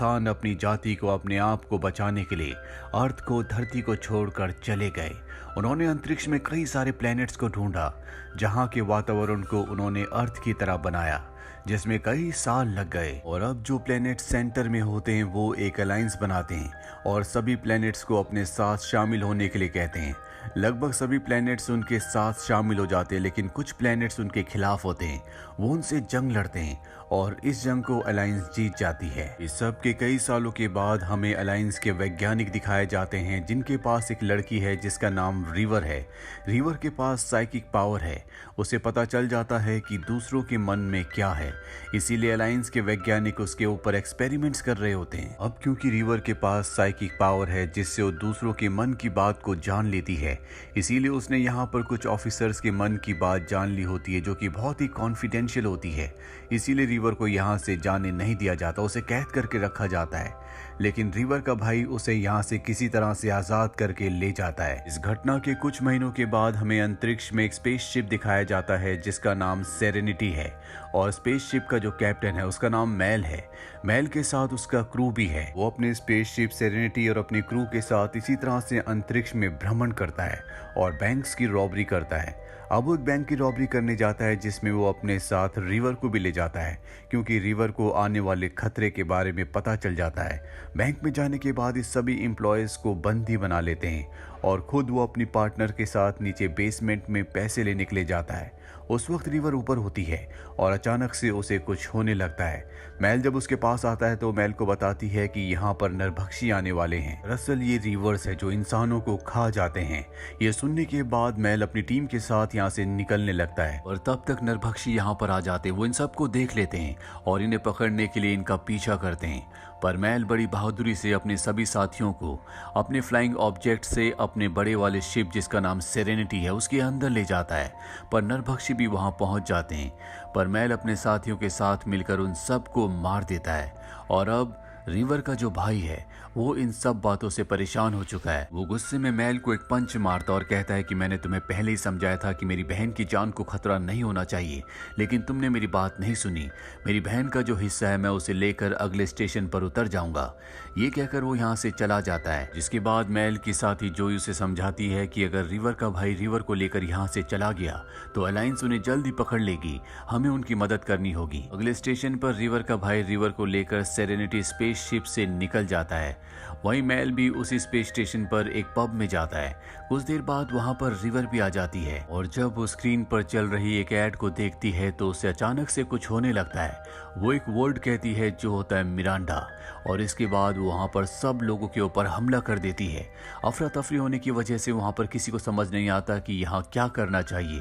इंसान अपनी जाति को, अपने आप को बचाने के लिए अर्थ को, धरती को छोड़कर चले गए। उन्होंने अंतरिक्ष में कई सारे प्लैनेट्स को ढूंढा, जहां के वातावरण को उन्होंने अर्थ की तरह बनाया, जिसमें कई साल लग गए। और अब जो प्लैनेट सेंटर में होते हैं वो एक अलायंस बनाते हैं और सभी प्लैनेट्स को अपने साथ शामिल होने के लिए कहते हैं। लगभग सभी प्लैनेट्स उनके साथ शामिल हो जाते हैं, लेकिन कुछ प्लैनेट्स उनके खिलाफ होते हैं। वो उनसे जंग लड़ते हैं और इस जंग को अलायंस जीत जाती है। इस सब के कई सालों के बाद हमें अलायंस के वैज्ञानिक दिखाए जाते हैं, जिनके पास एक लड़की है जिसका नाम रिवर है। रिवर के पास साइकिक पावर है। उसे पता चल जाता है कि दूसरों के मन में क्या है, इसीलिए अलायंस के वैज्ञानिक उसके ऊपर एक्सपेरिमेंट्स कर रहे होते हैं। अब क्योंकि रिवर के पास साइकिक पावर है जिससे वो दूसरों के मन की बात को जान लेती है, इसीलिए उसने यहाँ पर कुछ ऑफिसर्स के मन की बात जान ली होती है, जो कि बहुत ही कॉन्फिडेंशियल होती है। इसीलिए रिवर को यहाँ से जाने नहीं दिया जाता, उसे कैद करके रखा जाता है। लेकिन रिवर का भाई उसे यहाँ से किसी तरह से आजाद करके ले जाता है। इस घटना के कुछ महीनों के बाद हमें अंतरिक्ष में एक स्पेसशिप दिखाया जाता है जिसका नाम सेरेनिटी है, और स्पेसशिप का जो कैप्टन है उसका नाम मेल है। मेल के साथ उसका क्रू भी है। वो अपने स्पेसशिप सेरेनिटी और अपने क्रू के साथ इसी तरह से अंतरिक्ष में भ्रमण करता है और बैंक्स की रॉबरी करता है। अब वो एक बैंक की रॉबरी करने जाता है जिसमें वो अपने साथ रिवर को भी ले जाता है, क्योंकि रिवर को आने वाले खतरे के बारे में पता चल जाता है। बैंक में जाने के बाद इस सभी एम्प्लॉयज को बंदी बना लेते हैं और खुद वो अपनी पार्टनर के साथ नीचे बेसमेंट में पैसे लेने के लिए जाता है। उस वक्त रिवर ऊपर होती है और अचानक से उसे कुछ होने लगता है। मेल जब उसके पास आता है तो मेल को बताती है कि यहाँ पर नरभक्षी आने वाले हैं। दरअसल ये रिवर्स है जो इंसानों को खा जाते हैं। ये सुनने के बाद मेल अपनी टीम के साथ यहाँ से निकलने लगता है, और तब तक नरभक्षी यहाँ पर आ जाते हैं। वो इन सबको देख लेते हैं और इन्हें पकड़ने के लिए इनका पीछा करते हैं। पर मेल बड़ी बहादुरी से अपने सभी साथियों को अपने फ्लाइंग ऑब्जेक्ट से अपने बड़े वाले शिप जिसका नाम सेरेनिटी है उसके अंदर ले जाता है। पर नरभक्षी भी वहां पहुंच जाते हैं, पर मेल अपने साथियों के साथ मिलकर उन सबको मार देता है। और अब रिवर का जो भाई है वो इन सब बातों से परेशान हो चुका है। वो गुस्से में मेल को एक पंच मारता और कहता है कि मैंने तुम्हें पहले ही समझाया था कि मेरी बहन की जान को खतरा नहीं होना चाहिए, लेकिन तुमने मेरी बात नहीं सुनी। मेरी बहन का जो हिस्सा है मैं उसे लेकर अगले स्टेशन पर उतर जाऊंगा। ये कहकर वो यहाँ से चला जाता है, जिसके बाद मेल की साथी जोई उसे समझाती है कि अगर रिवर का भाई रिवर को लेकर यहाँ से चला गया तो अलायंस उन्हें जल्दी पकड़ लेगी, हमें उनकी मदद करनी होगी। अगले स्टेशन पर रिवर का भाई रिवर को लेकर सेरेनिटी स्पेसशिप से निकल जाता है। वहीं मेल भी उसी स्पेस स्टेशन पर एक पब में जाता है। कुछ देर बाद वहां पर रिवर भी आ जाती है, और जब वो स्क्रीन पर चल रही एक ऐड को देखती है तो उसे अचानक से कुछ होने लगता है। वो एक वर्ड कहती है जो होता है मिरांडा, और इसके बाद वो वहां पर सब लोगों के ऊपर हमला कर देती है। अफरा तफरी होने की वजह से वहां पर किसी को समझ नहीं आता कि यहाँ क्या करना चाहिए।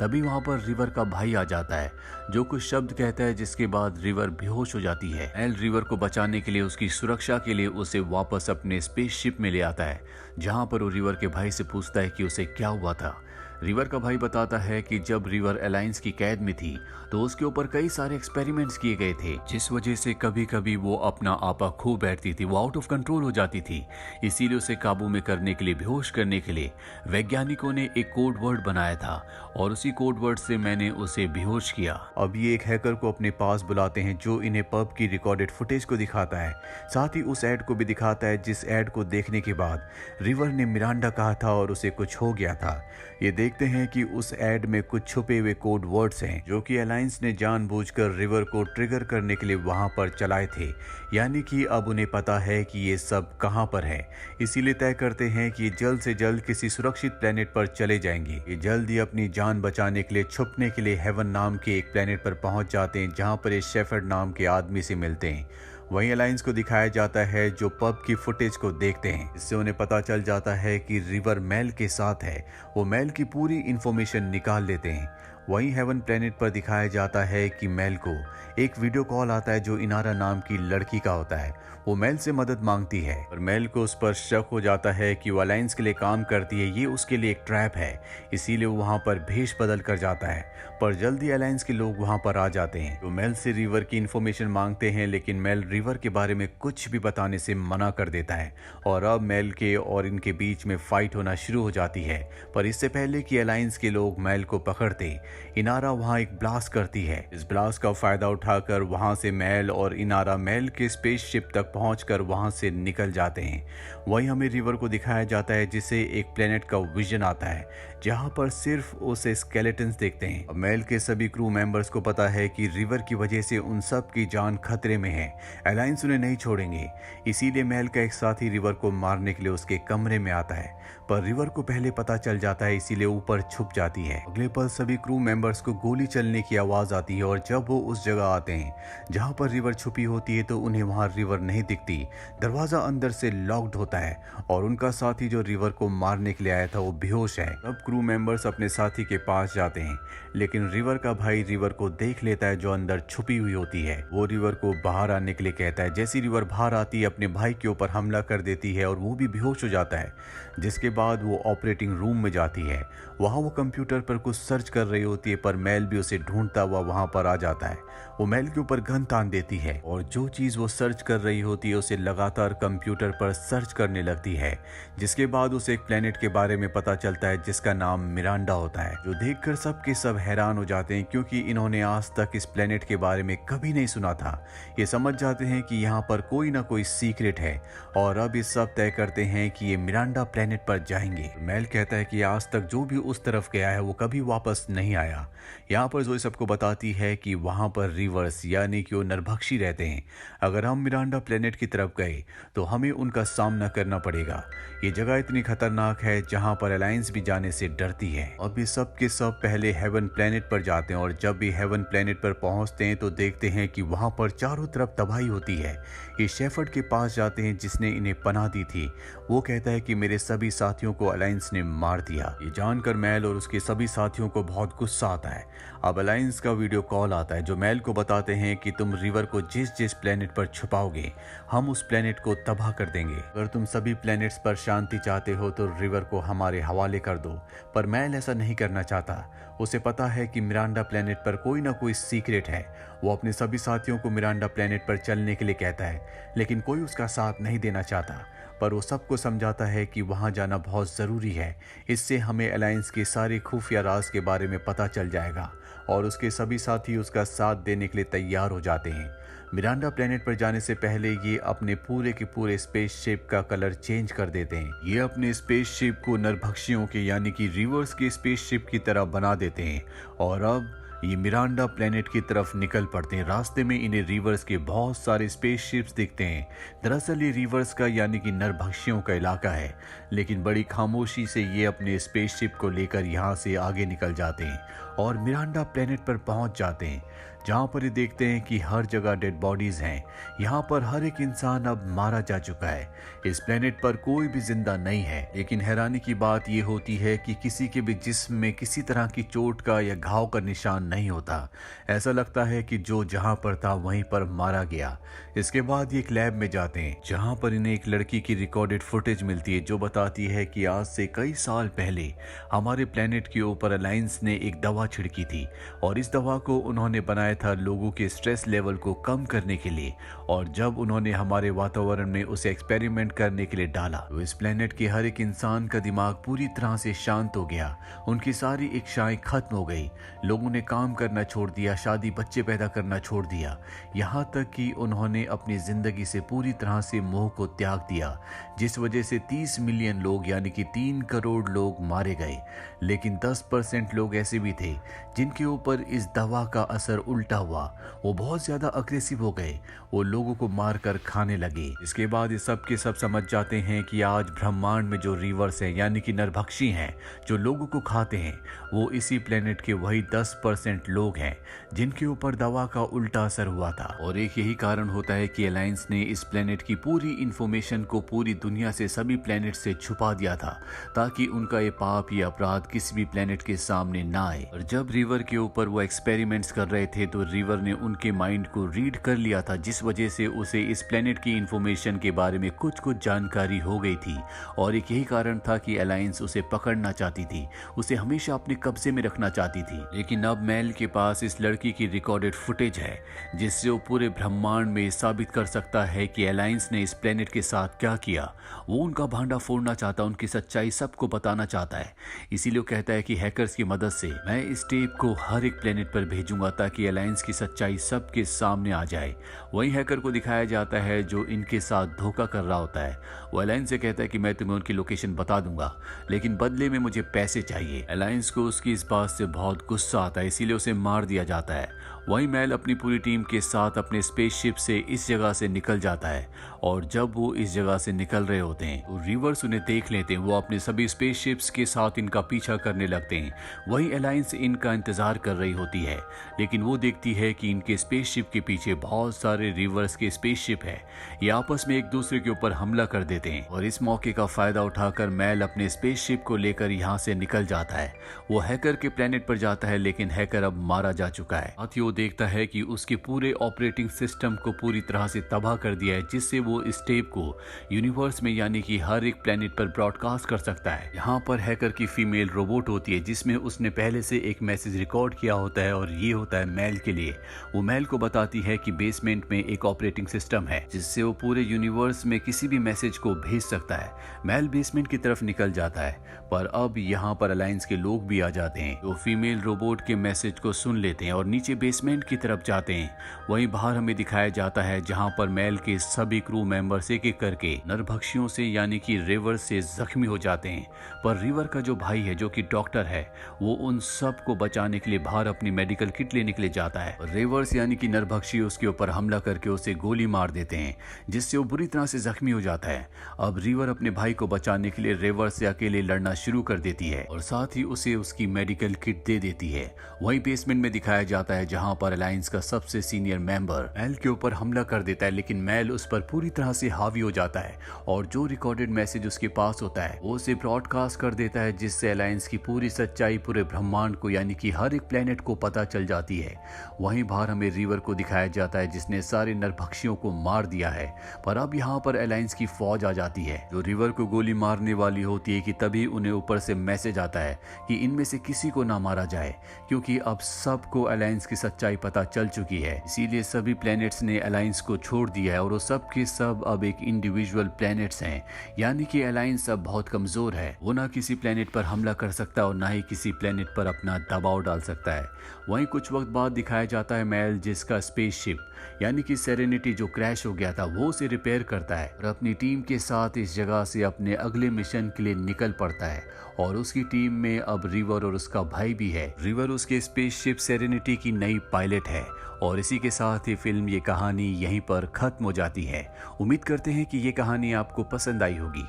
तभी वहां पर रिवर का भाई आ जाता है जो कुछ शब्द कहता है, जिसके बाद रिवर बेहोश हो जाती है। मेल रिवर को बचाने के लिए, उसकी सुरक्षा के लिए उसे वापस अपने स्पेसशिप में ले आता है, जहां पर वो रिवर के भाई से पूछता है कि उसे क्या हुआ था। रिवर का भाई बताता है कि जब रिवर अलायंस की कैद में थी तो उसके ऊपर कई सारे एक्सपेरिमेंट्स किए गए थे, जिस वजह से कभी कभी वो अपना आपा खो बैठती थी, वो आउट ऑफ कंट्रोल हो जाती थी। इसीलिए उसे काबू में करने के लिए, बेहोश करने के लिए वैज्ञानिकों ने एक कोड वर्ड बनाया था, और उसी कोड वर्ड से मैंने उसे बेहोश किया। अब ये एक हैकर को अपने पास बुलाते हैं जो इन्हें पब की रिकॉर्डेड फुटेज को दिखाता है, साथ ही उस एड को भी दिखाता है जिस एड को देखने के बाद रिवर ने मिरांडा कहा था और उसे कुछ हो गया था। ये देखते हैं कि उस एड में कुछ छुपे हुए कोड वर्ड्स हैं जो कि अलायंस ने जानबूझकर रिवर को ट्रिगर करने के लिए वहां पर चलाए थे, यानी कि अब उन्हें पता है कि ये सब कहां पर है। इसीलिए तय करते हैं कि जल्द से जल्द किसी सुरक्षित प्लेनेट पर चले जाएंगे। ये जल्द ही अपनी जान बचाने के लिए, छुपने के लिए हेवन नाम के एक प्लेनेट पर पहुंच जाते हैं, जहां पर एक शेफर्ड नाम के आदमी से मिलते हैं। वहीं अलायंस को दिखाया जाता है जो पब की फुटेज को देखते हैं। इससे उन्हें पता चल जाता है कि रिवर मेल के साथ है। वो मेल की पूरी इंफॉर्मेशन निकाल लेते हैं। वहीं हेवन प्लेनेट पर दिखाया जाता है कि मेल को एक वीडियो कॉल आता है जो इनारा नाम की लड़की का होता है। वो मेल से मदद मांगती है और मेल को उस पर शक हो जाता है कि वो अलायंस के लिए काम करती है, ये उसके लिए एक ट्रैप है। इसीलिए वो वहां पर भेष बदल कर जाता है, पर जल्दी अलायंस के लोग वहां पर आ जाते हैं। तो मेल से रिवर की इन्फॉर्मेशन मांगते हैं, लेकिन मेल रिवर के बारे में कुछ भी बताने से मना कर देता है, और अब मेल के और इनके बीच में फाइट होना शुरू हो जाती है। पर इससे पहले कि अलायंस के लोग मेल को पकड़ते, इनारा वहां एक ब्लास्ट करती है। इस ब्लास्ट का फायदा उठाकर वहां से मेल और इनारा मेल के स्पेसशिप तक पहुंचकर वहां से निकल जाते हैं। वहीं हमें रिवर को दिखाया जाता है जिसे एक प्लेनेट का विजन आता है जहां पर सिर्फ उसे स्केलेटन्स देखते हैं। अब मेल के सभी क्रू मेंबर्स को पता है कि रिवर की वजह से उन सब की जान खतरे में है। अलायंस उन्हें नहीं छोड़ेंगे, इसीलिए मेल का एक साथी रिवर को मारने के लिए उसके कमरे में आता है, पर रिवर को पहले पता चल जाता है, इसीलिए ऊपर छुप जाती है। अगले पल सभी क्रू मेंबर्स को गोली चलने की आवाज आती है और जब वो उस जगह आते हैं जहां पर रिवर छुपी होती है तो उन्हें वहां रिवर नहीं दिखती। दरवाजा अंदर से लॉक्ड होता है और उनका साथी जो रिवर को मारने के लिए आया था वो बेहोश है। अब क्रू मेंबर्स अपने साथी के पास जाते हैं, लेकिन रिवर का भाई रिवर को देख लेता है जो अंदर छुपी हुई होती है। वो रिवर को बाहर आने के लिए कहता है। जैसी रिवर बाहर आती है अपने भाई के ऊपर हमला कर देती है और वो भी बेहोश हो जाता है। जिसके बाद वो ऑपरेटिंग रूम में जाती है। वहां वो कंप्यूटर पर कुछ सर्च कर रही होती है, पर मेल भी उसे ढूंढता हुआ वहां पर आ जाता है। वो मेल के ऊपर गन तान देती है और जो चीज वो सर्च कर रही होती है उसे लगातार कंप्यूटर पर सर्च करने लगती है। जिसके बाद उसे एक प्लेनेट के बारे में पता चलता है जिसका नाम मिरांडा होता है, जो देखकर सब के सब हैरान हो जाते हैं क्योंकि इन्होंने आज तक इस प्लेनेट के बारे में कभी नहीं सुना था। ये समझ जाते हैं कि यहाँ पर कोई ना कोई सीक्रेट है और अब ये सब तय करते हैं कि ये मिरांडा प्लेनेट पर जाएंगे। मेल कहता है कि आज तक जो भी उस तरफ गया है वो कभी वापस नहीं आया। यहाँ पर जोई सबको बताती है कि वहां पर रिवर्स यानी कि वो नरभक्षी रहते हैं। अगर हम मिरांडा प्लेनेट की तरफ गए तो हमें उनका सामना करना पड़ेगा। ये जगह इतनी खतरनाक है जहां पर अलायंस भी जाने से डरती है। अब ये सब के सब पहले हेवन प्लेनेट पर जाते हैं और जब भी हेवन प्लेनेट पर पहुंचते हैं तो देखते हैं कि वहां पर चारों तरफ तबाही होती है। ये शेफर्ड के पास जाते हैं जिसने इन्हें पनाह दी थी। वो कहता है कि मेरे सभी साथियों को अलायंस ने मार दिया। ये जानकर मेल और उसके सभी साथियों को बहुत गुस्सा आता है। अब अलायंस का वीडियो कॉल आता है जो मेल को बताते हैं कि तुम रिवर को जिस जिस प्लेनेट पर छुपाओगे हम उस प्लेनेट को तबाह कर देंगे। अगर तुम सभी प्लेनेट्स पर शांति चाहते हो तो रिवर को हमारे हवाले कर दो। पर मेल ऐसा नहीं करना चाहता। उसे पता है कि मिरांडा प्लेनेट पर कोई ना कोई सीक्रेट है। वो अपने सभी साथियों को मिरांडा प्लेनेट पर चलने के लिए कहता है, लेकिन कोई उसका साथ नहीं देना चाहता। पर वो सबको समझाता है कि वहां जाना बहुत ज़रूरी है। इससे हमें अलायंस के सारे खुफिया राज के बारे में पता चल जाएगा और उसके सभी साथी उसका साथ देने के लिए तैयार हो जाते हैं। मिरांडा प्लेनेट पर जाने से पहले ये अपने पूरे के पूरे स्पेसशिप का कलर चेंज कर देते हैं। ये अपने स्पेसशिप को नरभक्षियों के यानी कि रिवर्स के स्पेसशिप की तरह बना देते हैं और अब ये मिरांडा प्लेनेट की तरफ निकल पड़ते हैं। रास्ते में इन्हें रिवर्स के बहुत सारे स्पेसशिप्स दिखते हैं। दरअसल ये रिवर्स का यानी कि नरभक्षियों का इलाका है, लेकिन बड़ी खामोशी से ये अपने स्पेसशिप को लेकर यहाँ से आगे निकल जाते हैं और मिरांडा प्लेनेट पर पहुंच जाते हैं जहां पर ये देखते हैं कि हर जगह डेड बॉडीज हैं। यहाँ पर हर एक इंसान अब मारा जा चुका है। इस प्लेनेट पर कोई भी जिंदा नहीं है, लेकिन हैरानी की बात यह होती है कि किसी के भी जिस्म में किसी तरह की चोट का या घाव का निशान नहीं होता। ऐसा लगता है कि जो जहां पर था वहीं पर मारा गया। इसके बाद ये एक लैब में जाते हैं जहां पर इन्हें एक लड़की की रिकॉर्डेड फुटेज मिलती है जो बताती है कि आज से कई साल पहले हमारे प्लेनेट के ऊपर अलायंस ने एक दवा छिड़की थी और इस दवा को उन्होंने बनाया था लोगों के स्ट्रेस लेवल को कम करने के लिए। और जब उन्होंने हमारे वातावरण में उसे एक्सपेरिमेंट करने के लिए डाला तो इस प्लेनेट के हर एक इंसान का दिमाग पूरी तरह से शांत हो गया। उनकी सारी इच्छाएं खत्म हो गई। लोगों ने काम करना छोड़ दिया, शादी बच्चे पैदा करना छोड़ दिया, यहाँ तक कि उन्होंने अपनी जिंदगी से पूरी तरह से मोह को त्याग दिया, जिस वजह से 30 मिलियन लोग यानी कि 3 करोड़ लोग मारे गए। लेकिन 10% लोग ऐसे भी थे जिनके ऊपर इस दवा का असर उल्टा हुआ। वो बहुत ज्यादा अग्रेसिव हो गए, वो लोगों को मारकर खाने लगे। इसके बाद ये सब के सब समझ जाते हैं कि आज ब्रह्मांड में जो रिवर्स है यानी कि नरभक्षी हैं जो लोगों को खाते हैं वो इसी प्लेनेट के वही 10% लोग हैं जिनके ऊपर दवा का उल्टा असर हुआ था। और एक यही कारण होता है कि अलायंस ने इस प्लेनेट की पूरी इंफॉर्मेशन को पूरी दुनिया से सभी प्लेनेट से छुपा दिया था ताकि उनका ये पाप या अपराध किसी भी प्लेनेट के सामने ना आए। और जब रिवर के ऊपर वो एक्सपेरिमेंट्स कर रहे थे तो रिवर ने उनके माइंड को रीड कर लिया था, जिस वजह से उसे इस प्लेनेट की इंफॉर्मेशन के बारे में कुछ कुछ जानकारी हो गई थी। और एक यही कारण था कि अलायंस उसे पकड़ना चाहती थी, उसे हमेशा अपने कब्जे में रखना चाहती थी। लेकिन अब मेल के पास इस लड़की की रिकॉर्डेड फुटेज है, जिससे वो पूरे ब्रह्मांड में साबित कर सकता है कि अलायंस ने इस प्लेनेट के साथ क्या किया। वो उनका भांडा फोड़ना चाहता है, उनकी सच्चाई सबको बताना चाहता है। इसीलिए वो कहता है कि हैकर्स की मदद से मैं इस टेप को हर एक प्लेनेट पर भेजूंगा ताकि अलायंस की सच्चाई सबके सामने आ जाए। वही हैकर को दिखाया जाता है जो इनके साथ धोखा कर रहा होता है। वो अलायंस से कहता है कि मैं तुम्हें उनकी लोकेशन बता दूंगा, लेकिन बदले में मुझे पैसे चाहिए। अलायंस को उसकी इस बात से बहुत गुस्सा आता है, इसीलिए उसे मार दिया जाता है। वही मेल अपनी पूरी टीम के साथ अपने स्पेसशिप से इस जगह से निकल जाता है। और जब वो इस जगह से निकल रहे होते हैं तो रिवर्स उन्हें देख लेते हैं। वो अपने सभी स्पेसशिप्स के साथ इनका पीछा करने लगते हैं। वही अलायंस इनका इंतजार कर रही होती है, लेकिन वो देखती है कि इनके स्पेसशिप के पीछे बहुत सारे रिवर्स के स्पेसशिप है। ये आपस में एक दूसरे के ऊपर हमला कर देते हैं और इस मौके का फायदा उठाकर मेल अपने स्पेसशिप को लेकर यहाँ से निकल जाता है। वो हैकर के प्लेनेट पर जाता है, लेकिन हैकर अब मारा जा चुका है। साथ ही वो देखता है कि उसके पूरे ऑपरेटिंग सिस्टम को पूरी तरह से तबाह कर दिया है, जिससे वो इस टेप को यूनिवर्स में यानी कि हर एक प्लेनेट पर ब्रॉडकास्ट कर सकता है। यहाँ पर हैकर की फीमेल रोबोट होती है, जिसमें उसने पहले से एक मैसेज रिकॉर्ड किया होता है और ये होता है मेल के लिए। वो मेल को बताती है कि बेसमेंट में एक ऑपरेटिंग सिस्टम है जिससे वो पूरे यूनिवर्स में किसी भी मैसेज को भेज सकता है। मेल बेसमेंट की तरफ निकल जाता है, पर अब यहाँ पर अलायंस के लोग भी आ जाते हैं। वो फीमेल रोबोट के मैसेज को सुन लेते हैं और नीचे बेसमेंट की तरफ जाते हैं। वहीं बाहर हमें दिखाया जाता है जहाँ पर मेल के सभी क्रू मेंबर्स एक एक करके नरभक्षियों से यानी कि रिवर से जख्मी हो जाते हैं। पर रिवर का जो भाई है, जो कि डॉक्टर है, वो उन सब को बचाने के लिए बाहर अपनी मेडिकल किट लेने के लिए जाता है। रिवर्स यानी कि नरभक्षी उसके ऊपर हमला करके उसे गोली मार देते हैं, जिससे वो बुरी तरह से जख्मी हो जाता है। अब रिवर अपने भाई को बचाने के लिए रिवर से अकेले लड़ना शुरू कर देती है और साथ ही उसे उसकी मेडिकल किट दे देती है। वही बेसमेंट में दिखाया जाता है जहाँ पर अलायंस का सबसे सीनियर मेंबर मेल के ऊपर हमला कर देता है, लेकिन मेल उस पर पूरी तरह से हावी हो जाता है और जो रिकॉर्डेड मैसेज उसके पास होता है वो उसे ब्रॉडकास्ट कर देता है, जिससे अलायंस की पूरी सच्चाई पूरे ब्रह्मांड को यानी कि हर एक प्लेनेट को पता चल जाती है। वहीं बाहर हमें रिवर को दिखाया जाता है जिसने सारे नरभक्षियों को मार दिया है। पर अब यहाँ पर अलायंस की फौज आ जाती है जो रिवर को गोली मारने वाली होती है कि तभी उन्हें ऊपर से मैसेज आता है कि इनमें से किसी को ना मारा जाए, क्योंकि अब सबको अलायंस की सच्चाई पता चल चुकी है। इसीलिए सभी प्लैनेट्स ने अलायंस को छोड़ दिया है और वो सब के सब अब एक इंडिविजुअल प्लैनेट्स हैं, यानी कि अलायंस अब बहुत कमजोर है। वो ना किसी प्लैनेट पर हमला कर सकता और ना ही किसी प्लैनेट पर अपना दबाव डाल सकता है। वहीं कुछ वक्त बाद दिखाया जाता है मेल जिसका स्पेसशिप यानी कि सेरेनिटी जो क्रैश हो गया था वो उसे रिपेयर करता है और अपनी टीम के साथ इस जगह से अपने अगले मिशन के लिए निकल पड़ता है। और उसकी टीम में अब रिवर और उसका भाई भी है। रिवर उसके स्पेसशिप सेरेनिटी की नई पायलट है। और इसी के साथ ही फिल्म ये कहानी यहीं पर खत्म हो जाती है। उम्मीद करते हैं कि ये कहानी आपको पसंद आई होगी।